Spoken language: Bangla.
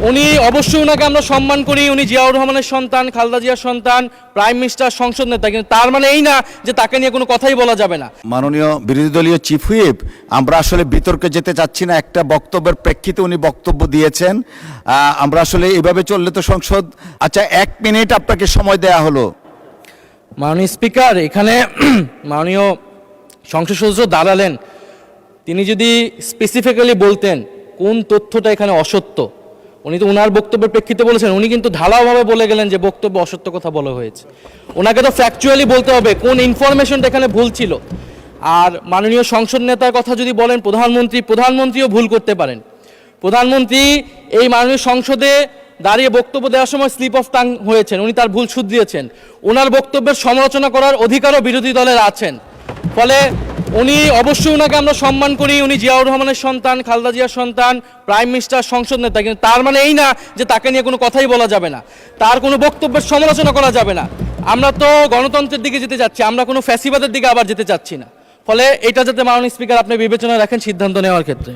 উনি অবশ্যই ওনাকে আমরা সম্মান করি, উনি জিয়াউর রহমানের সন্তান, খালেদা জিয়ার সন্তান, প্রাইম মিনিস্টার, সংসদ নেতা, কিন্তু তার মানে এই না যে তাকে নিয়ে কোনো কথাই বলা যাবে না। মাননীয় বিরোধী দলীয় চিফ হুইপ, আমরা আসলে বিতর্কে যেতে চাচ্ছি না, একটা বক্তব্যের প্রেক্ষিতে উনি বক্তব্য দিয়েছেন। আমরা আসলে এভাবে চললে তো সংসদ, আচ্ছা 1 মিনিট আপনাকে সময় দেয়া হলো। মাননীয় স্পিকার, এখানে মাননীয় সংসদ সদস্য দাঁড়ালেন, তিনি যদি স্পেসিফিক্যালি বলতেন কোন তথ্যটা এখানে অসত্য, উনি তো ওনার বক্তব্যের প্রেক্ষিতে বলেছেন, উনি কিন্তু ঢালাওভাবে বলে গেলেন যে বক্তব্য অসত্য কথা বলা হয়েছে। ওনাকে তো ফ্যাকচুয়ালি বলতে হবে কোন ইনফরমেশনটা এখানে ভুল ছিল। আর মাননীয় সংসদ নেতার কথা যদি বলেন, প্রধানমন্ত্রীও ভুল করতে পারেন। প্রধানমন্ত্রী এই মাননীয় সংসদে দাঁড়িয়ে বক্তব্য দেওয়ার সময় স্লিপ অফ টাং হয়েছেন, উনি তার ভুল শুধরিয়েছেন। ওনার বক্তব্যের সমালোচনা করার অধিকারও বিরোধী দলের আছেন। ফলে উনি অবশ্যই ওনাকে আমরা সম্মান করি, উনি জিয়াউর রহমানের সন্তান, খালেদা জিয়ার সন্তান, প্রাইম মিনিস্টার, সংসদ নেতা, কিন্তু তার মানে এই না যে তাকে নিয়ে কোনো কথাই বলা যাবে না, তার কোনো বক্তব্যের সমালোচনা করা যাবে না। আমরা তো গণতন্ত্রের দিকে যেতে যাচ্ছি, আমরা কোনো ফ্যাসিবাদের দিকে আবার যেতে চাচ্ছি না। ফলে এটা যাতে মাননীয় স্পিকার আপনি বিবেচনা রাখেন সিদ্ধান্ত নেওয়ার ক্ষেত্রে।